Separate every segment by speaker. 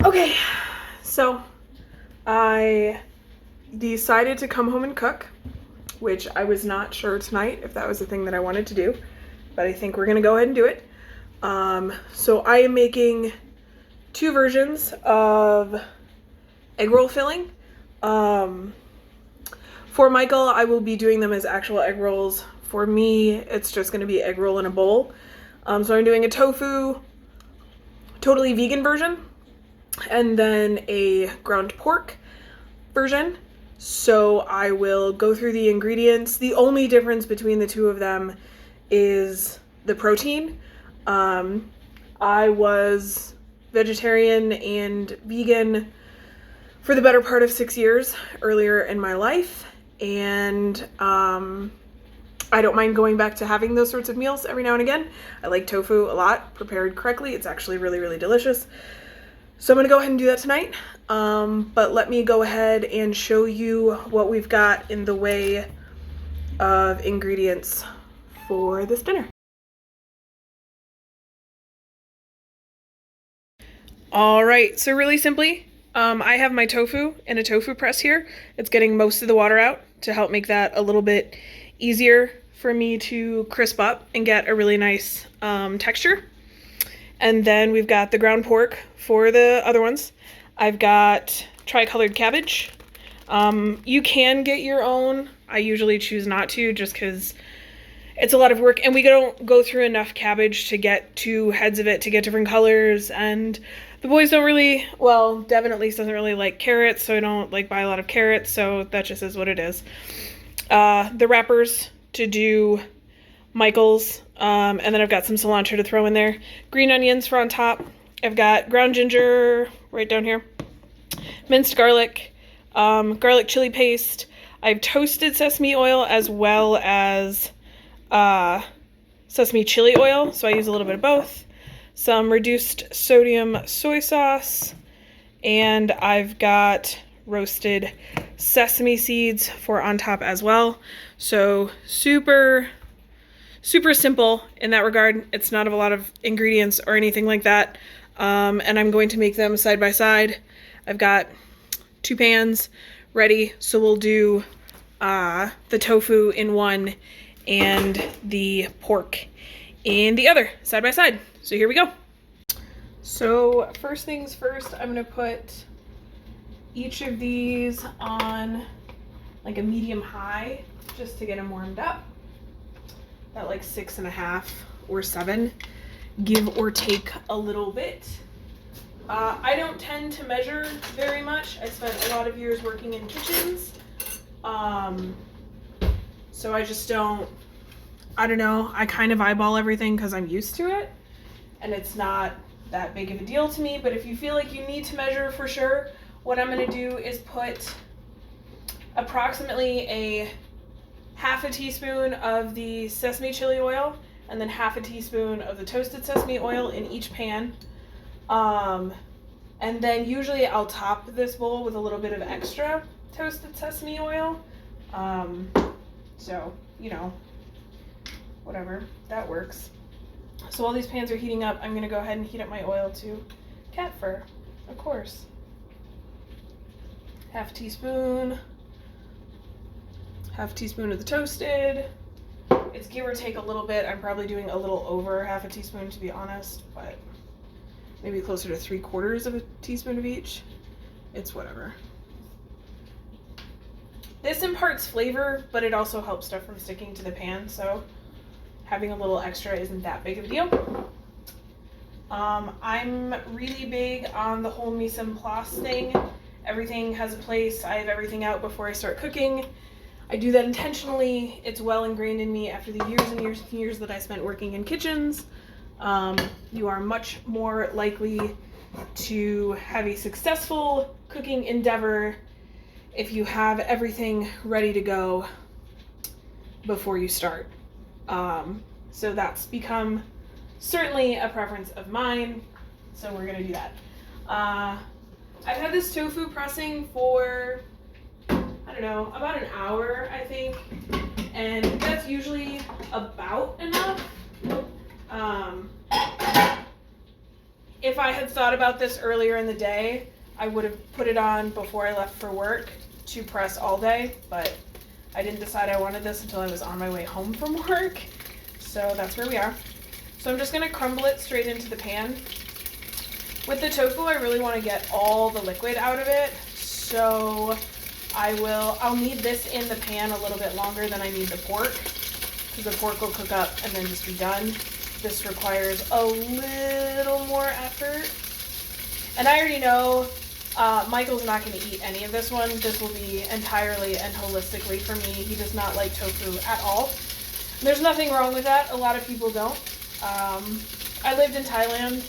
Speaker 1: Okay, so I decided to come home and cook, which I was not sure tonight if that was the thing that I wanted to do, but I think we're gonna go ahead and do it. So I am making two versions of egg roll filling. For Michael, I will be doing them as actual egg rolls. For me, it's just gonna be egg roll in a bowl. So I'm doing a tofu, totally vegan version, and then a ground pork version. So I will go through the ingredients. The only difference between the two of them is the protein. I was vegetarian and vegan for the better part of 6 years earlier in my life, and I don't mind going back to having those sorts of meals every now and again. I like tofu a lot. Prepared correctly, it's actually really, really delicious. So I'm gonna go ahead and do that tonight, but let me go ahead and show you what we've got in the way of ingredients for this dinner. All right, so really simply, I have my tofu in a tofu press here. It's getting most of the water out to help make that a little bit easier for me to crisp up and get a really nice texture. And then we've got the ground pork for the other ones. I've got tricolored cabbage. You can get your own. I usually choose not to just because it's a lot of work, and we don't go through enough cabbage to get 2 heads of it to get different colors, and the boys don't really, well, Devin at least doesn't really like carrots, so I don't like buy a lot of carrots, so that just is what it is. The wrappers to do Michael's, and then I've got some cilantro to throw in there. Green onions for on top. I've got ground ginger right down here. Minced garlic, garlic chili paste. I've toasted sesame oil as well as sesame chili oil, so I use a little bit of both. Some reduced sodium soy sauce, and I've got roasted sesame seeds for on top as well. So super simple in that regard. It's not a lot of ingredients or anything like that. And I'm going to make them side by side. I've got 2 pans ready, so we'll do the tofu in one and the pork in the other, side by side. So here we go. So first things first, I'm gonna put each of these on like a medium high just to get them warmed up. At like 6.5 or 7, give or take a little bit. I don't tend to measure very much. I spent a lot of years working in kitchens. So I just don't know, I kind of eyeball everything because I'm used to it, and it's not that big of a deal to me. But if you feel like you need to measure for sure, what I'm gonna do is put approximately a half a teaspoon of the sesame chili oil and then half a teaspoon of the toasted sesame oil in each pan. And then usually I'll top this bowl with a little bit of extra toasted sesame oil. So, you know, whatever, that works. So while these pans are heating up, I'm gonna go ahead and heat up my oil to cat fur, of course. Half a teaspoon of the toasted. It's give or take a little bit. I'm probably doing a little over half a teaspoon to be honest, but maybe closer to 3/4 of a teaspoon of each. It's whatever. This imparts flavor, but it also helps stuff from sticking to the pan, so having a little extra isn't that big of a deal. I'm really big on the whole mise en place thing. Everything has a place. I have everything out before I start cooking. I do that intentionally. It's well ingrained in me after the years and years and years that I spent working in kitchens. You are much more likely to have a successful cooking endeavor if you have everything ready to go before you start. So that's become certainly a preference of mine, so we're gonna do that. I've had this tofu pressing for, I don't know, about an hour, I think, and that's usually about enough. If I had thought about this earlier in the day, I would have put it on before I left for work to press all day, but I didn't decide I wanted this until I was on my way home from work. So that's where we are. So I'm just gonna crumble it straight into the pan. With the tofu, I really want to get all the liquid out of it, so I'll need this in the pan a little bit longer than I need the pork, because the pork will cook up and then just be done. This requires a little more effort. And I already know Michael's not going to eat any of this one. This will be entirely and holistically for me. He does not like tofu at all. There's nothing wrong with that. A lot of people don't. I lived in Thailand,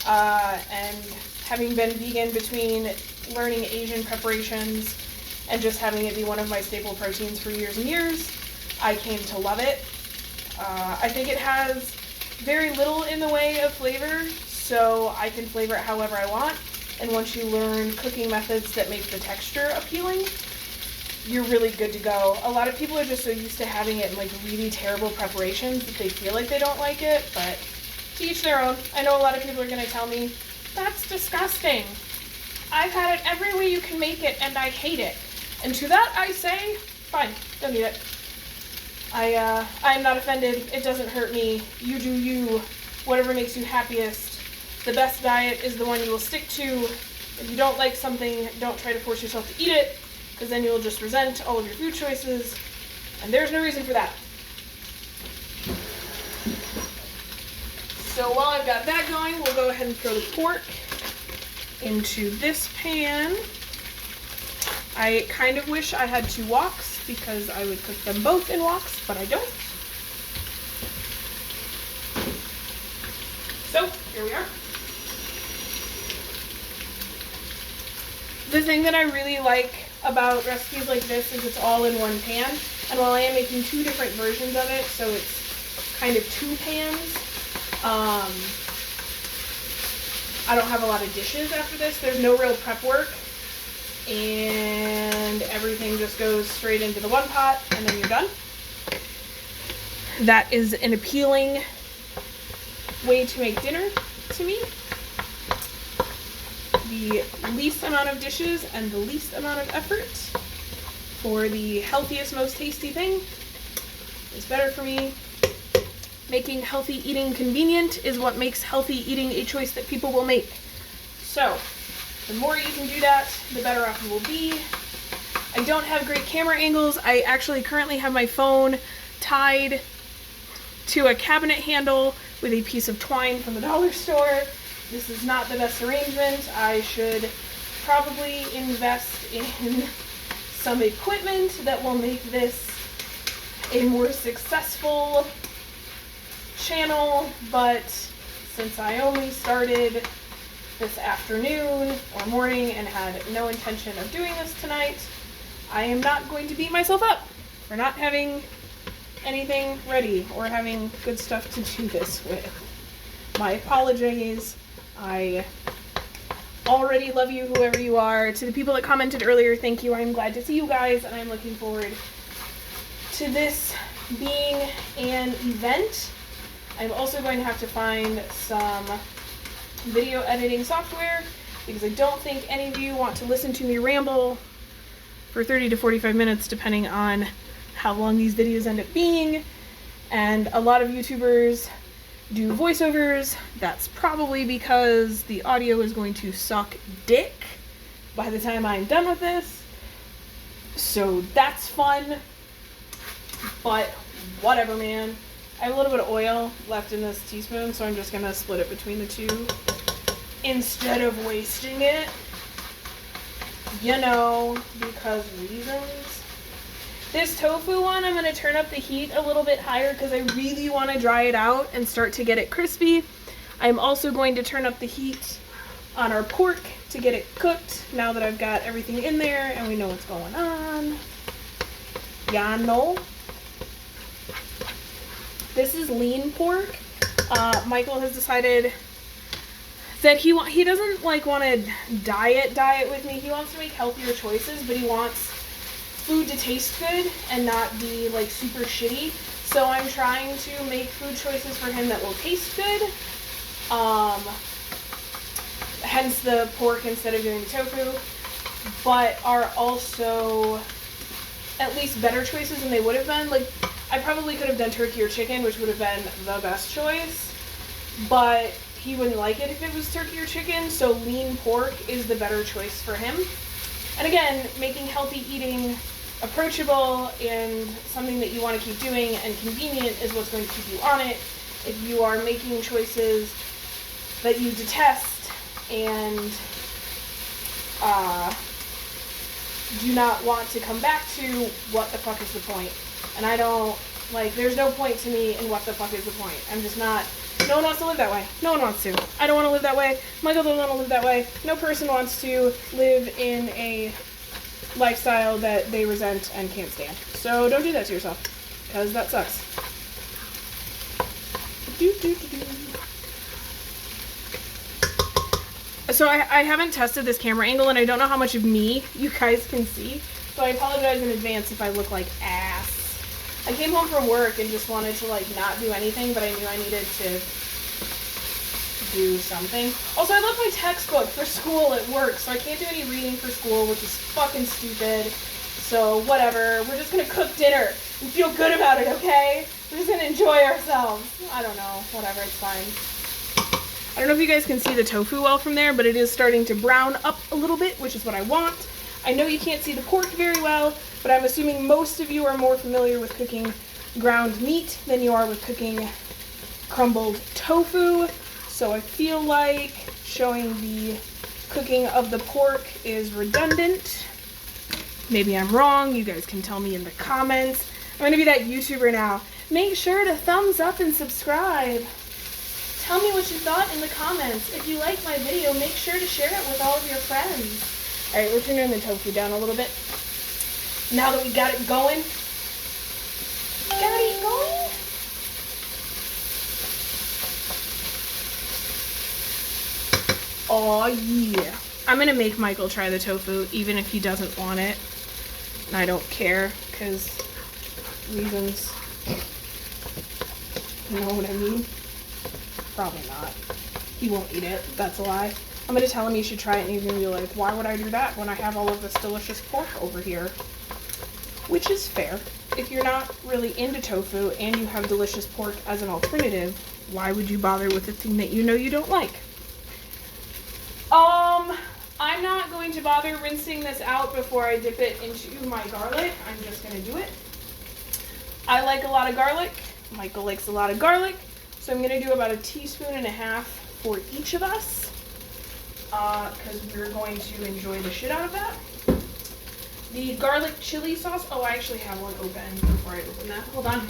Speaker 1: and having been vegan between learning Asian preparations and just having it be one of my staple proteins for years and years, I came to love it. I think it has very little in the way of flavor, so I can flavor it however I want. And once you learn cooking methods that make the texture appealing, you're really good to go. A lot of people are just so used to having it in like really terrible preparations that they feel like they don't like it, but to each their own. I know a lot of people are going to tell me, that's disgusting. I've had it every way you can make it and I hate it. And to that I say, fine, don't eat it. I'm not offended. It doesn't hurt me. You do you. Whatever makes you happiest. The best diet is the one you will stick to. If you don't like something, don't try to force yourself to eat it, because then you'll just resent all of your food choices, and there's no reason for that. So while I've got that going, we'll go ahead and throw the pork into this pan. I kind of wish I had 2 woks because I would cook them both in woks, but I don't. So here we are. The thing that I really like about recipes like this is it's all in one pan, and while I am making 2 different versions of it, so it's kind of 2 pans, I don't have a lot of dishes after this. There's no real prep work, and everything just goes straight into the one pot and then you're done. That is an appealing way to make dinner to me. The least amount of dishes and the least amount of effort for the healthiest, most tasty thing is better for me. Making healthy eating convenient is what makes healthy eating a choice that people will make. So, the more you can do that, the better off you will be. I don't have great camera angles. I actually currently have my phone tied to a cabinet handle with a piece of twine from the dollar store. This is not the best arrangement. I should probably invest in some equipment that will make this a more successful channel, but since I only started this afternoon or morning and had no intention of doing this tonight, I am not going to beat myself up for not having anything ready or having good stuff to do this with. My apologies. I already love you, whoever you are. To the people that commented earlier, thank you. I'm glad to see you guys, and I'm looking forward to this being an event. I'm also going to have to find some video editing software because I don't think any of you want to listen to me ramble for 30 to 45 minutes depending on how long these videos end up being. And a lot of YouTubers do voiceovers. That's probably because the audio is going to suck dick by the time I'm done with this. So that's fun, but whatever, man. I have a little bit of oil left in this teaspoon, so I'm just gonna split it between the 2 instead of wasting it. You know, because reasons. This tofu one, I'm gonna turn up the heat a little bit higher because I really want to dry it out and start to get it crispy. I'm also going to turn up the heat on our pork to get it cooked now that I've got everything in there and we know what's going on. Ya know. This is lean pork. Michael has decided that he doesn't like want to diet with me. He wants to make healthier choices, but he wants food to taste good and not be like super shitty. So I'm trying to make food choices for him that will taste good. hence the pork instead of doing the tofu, but are also at least better choices than they would have been. Like, I probably could have done turkey or chicken, which would have been the best choice, but he wouldn't like it if it was turkey or chicken, so lean pork is the better choice for him. And again, making healthy eating approachable and something that you want to keep doing and convenient is what's going to keep you on it. If you are making choices that you detest and do not want to come back to, what the fuck is the point? And I don't, like, there's no point to me in what the fuck is the point. I'm just not, no one wants to live that way. No one wants to. I don't want to live that way. Michael doesn't want to live that way. No person wants to live in a lifestyle that they resent and can't stand. So don't do that to yourself, because that sucks. So I haven't tested this camera angle, and I don't know how much of me you guys can see, so I apologize in advance if I look like ass. I came home from work and just wanted to, like, not do anything, but I knew I needed to do something. Also, I left my textbook for school at work, so I can't do any reading for school, which is fucking stupid. So, whatever. We're just gonna cook dinner and feel good about it, okay? We're just gonna enjoy ourselves. I don't know. Whatever, it's fine. I don't know if you guys can see the tofu well from there, but it is starting to brown up a little bit, which is what I want. I know you can't see the pork very well, but I'm assuming most of you are more familiar with cooking ground meat than you are with cooking crumbled tofu. So I feel like showing the cooking of the pork is redundant. Maybe I'm wrong. You guys can tell me in the comments. I'm going to be that YouTuber now. Make sure to thumbs up and subscribe. Tell me what you thought in the comments. If you like my video, make sure to share it with all of your friends. Alright, we're turning the tofu down a little bit. Now that we got it going. Oh yeah. I'm going to make Michael try the tofu, even if he doesn't want it. And I don't care, because reasons. You know what I mean? Probably not. He won't eat it. That's a lie. I'm going to tell him he should try it, and he's going to be like, why would I do that when I have all of this delicious pork over here? Which is fair. If you're not really into tofu and you have delicious pork as an alternative, why would you bother with a thing that you know you don't like? I'm not going to bother rinsing this out before I dip it into my garlic. I'm just going to do it. I like a lot of garlic. Michael likes a lot of garlic. So I'm going to do about 1.5 teaspoons for each of us, because we're going to enjoy the shit out of that. The garlic chili sauce, oh, I actually have one open before I open that. Hold on.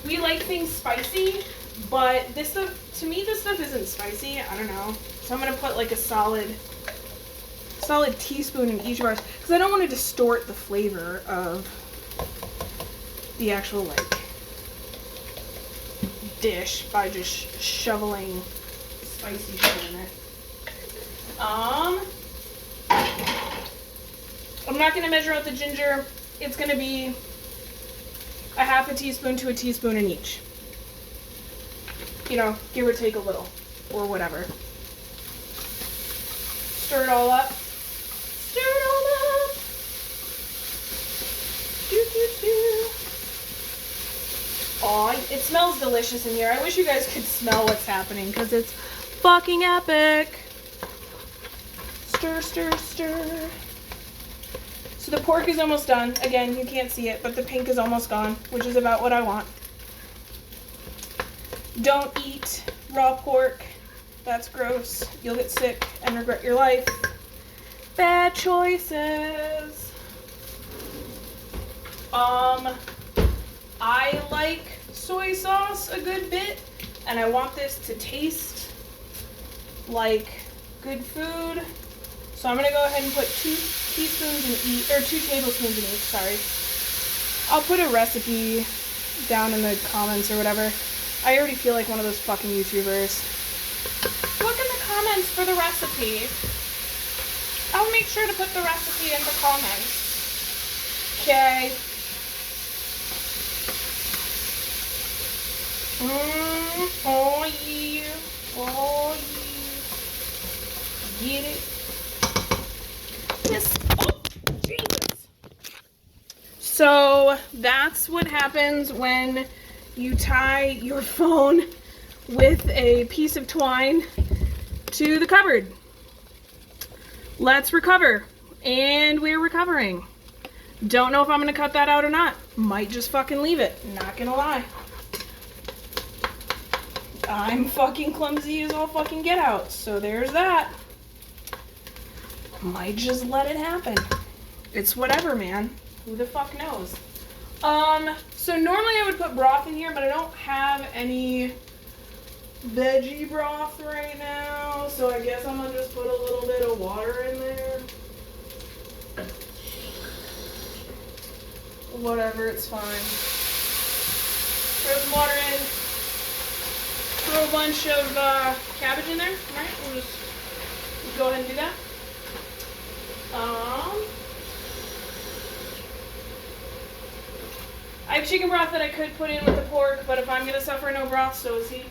Speaker 1: We like things spicy, but this stuff, to me, this stuff isn't spicy. I don't know. So I'm going to put like a solid teaspoon in each of ours, because I don't want to distort the flavor of the actual, like, dish by just shoveling spicy shit in it. I'm not going to measure out the ginger. It's going to be 1/2 teaspoon to 1 teaspoon in each. You know, give or take a little, or whatever. Stir it all up. Stir it all up. Aw, it smells delicious in here. I wish you guys could smell what's happening, because it's fucking epic. Stir, stir, stir. So the pork is almost done. Again, you can't see it, but the pink is almost gone, which is about what I want. Don't eat raw pork. That's gross. You'll get sick and regret your life. Bad choices. I like soy sauce a good bit, and I want this to taste like good food. So I'm gonna go ahead and put 2 teaspoons in each, or 2 tablespoons in each, sorry. I'll put a recipe down in the comments or whatever. I already feel like one of those fucking YouTubers. Look in the comments for the recipe. I'll make sure to put the recipe in the comments. Okay. Oh yeah. Oh, get it? Yes. Oh, Jesus. So that's what happens when you tie your phone with a piece of twine to the cupboard. Let's recover. And we're recovering. Don't know if I'm going to cut that out or not. Might just fucking leave it. Not going to lie. I'm fucking clumsy as all fucking get out. So there's that. Might just let it happen. It's whatever, man. Who the fuck knows? So normally I would put broth in here, but I don't have any veggie broth right now. So I guess I'm going to just put a little bit of water in there. Whatever, it's fine. Throw some water in. Throw a bunch of cabbage in there. Alright, we'll just go ahead and do that. I have chicken broth that I could put in with the pork, but if I'm going to suffer no broth, so is he.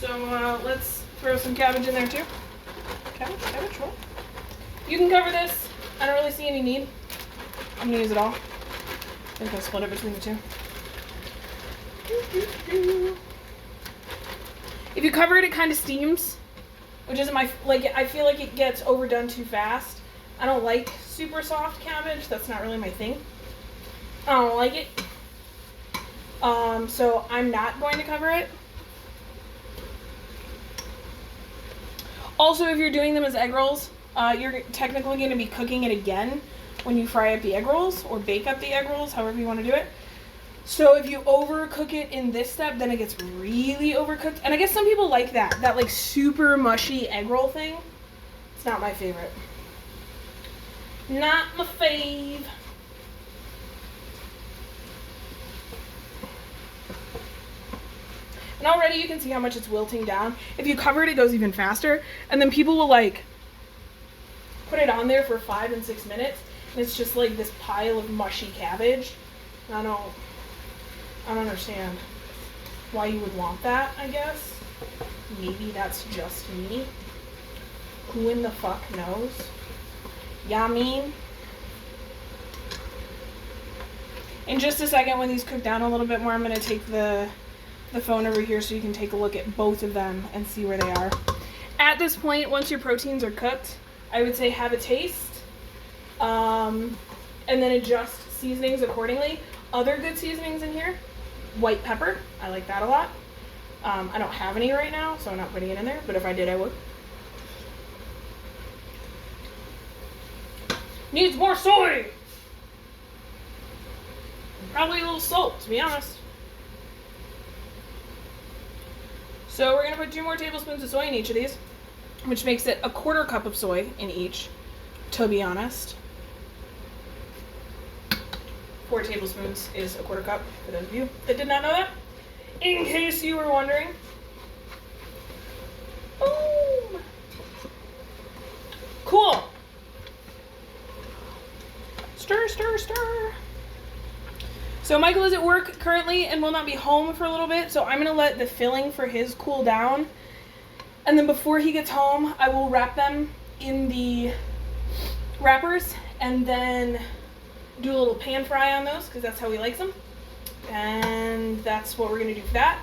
Speaker 1: So let's throw some cabbage in there too. Cabbage, what? You can cover this. I don't really see any need. I'm going to use it all. I think I'll split it between the two. If you cover it, it kind of steams, which isn't my, like, I feel like it gets overdone too fast. I don't like super soft cabbage. That's not really my thing. I don't like it. So I'm not going to cover it. Also, if you're doing them as egg rolls, you're technically going to be cooking it again when you fry up the egg rolls or bake up the egg rolls, however you want to do it. So if you overcook it in this step, then it gets really overcooked. And I guess some people like that like super mushy egg roll thing. It's not my favorite. Not my fave. And already you can see how much it's wilting down. If you cover it, it goes even faster. And then people will like put it on there for 5 and 6 minutes. And it's just like this pile of mushy cabbage. I don't understand why you would want that, I guess. Maybe that's just me. Who in the fuck knows? Yeah, I mean. In just a second, when these cook down a little bit more, I'm going to take the phone over here so you can take a look at both of them and see where they are. At this point, once your proteins are cooked, I would say have a taste. And then adjust seasonings accordingly. Other good seasonings in here. White pepper. I like that a lot. I don't have any right now, so I'm not putting it in there. But if I did, I would. Needs more soy! Probably a little salt, to be honest. So we're going to put 2 more tablespoons of soy in each of these, which makes it 1/4 cup of soy in each, to be honest. 4 tablespoons is 1/4 cup, for those of you that did not know that. In case you were wondering. Boom! Cool. Stir, stir, stir. So Michael is at work currently and will not be home for a little bit, so I'm going to let the filling for his cool down. And then before he gets home, I will wrap them in the wrappers and then do a little pan fry on those because that's how he likes them. And that's what we're going to do for that.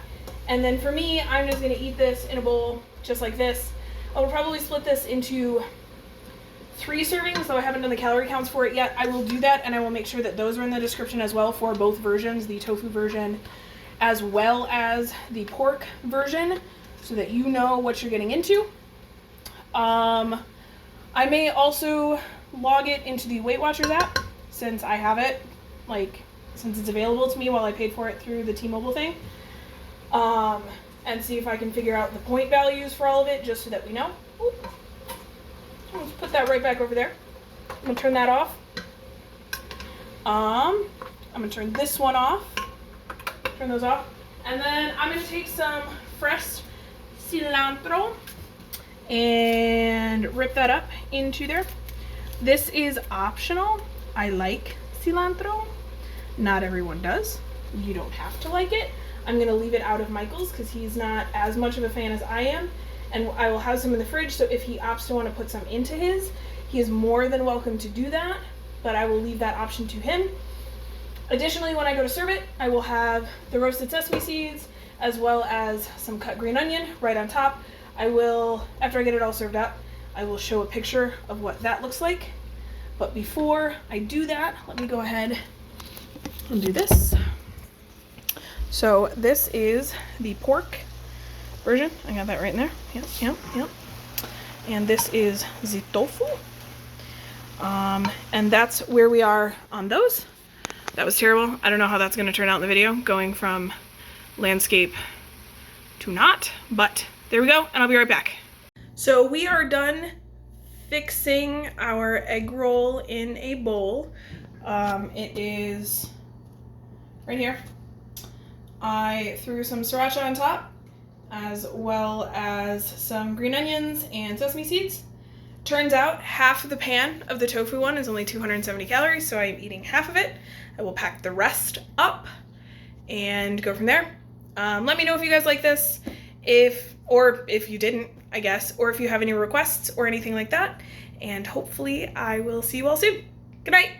Speaker 1: And then for me, I'm just going to eat this in a bowl just like this. I will probably split this into 3 servings, though I haven't done the calorie counts for it yet. I will do that, and I will make sure that those are in the description as well for both versions, the tofu version as well as the pork version, so that you know what you're getting into. I may also log it into the Weight Watchers app, since I have it, since it's available to me while I paid for it through the T-Mobile thing, and see if I can figure out the point values for all of it, just so that we know. Oop. Let's put that right back over there. I'm going to turn that off. I'm going to turn this one off. Turn those off. And then I'm going to take some fresh cilantro and rip that up into there. This is optional. I like cilantro. Not everyone does. You don't have to like it. I'm going to leave it out of Michael's because he's not as much of a fan as I am, and I will have some in the fridge, so if he opts to want to put some into his, he is more than welcome to do that, but I will leave that option to him. Additionally, when I go to serve it, I will have the roasted sesame seeds as well as some cut green onion right on top. I will, after I get it all served up, I will show a picture of what that looks like. But before I do that, let me go ahead and do this. So this is the pork version. I got that right in there. Yep. And this is the tofu. And that's where we are on those. That was terrible. I don't know how that's going to turn out in the video, going from landscape to not, but there we go, and I'll be right back. So we are done fixing our egg roll in a bowl. It is right here. I threw some sriracha on top, as well as some green onions and sesame seeds. Turns out half of the pan of the tofu one is only 270 calories, so I'm eating half of it. I will pack the rest up and go from there. Let me know if you guys like this, or if you didn't, I guess, or if you have any requests or anything like that. And hopefully I will see you all soon. Good night.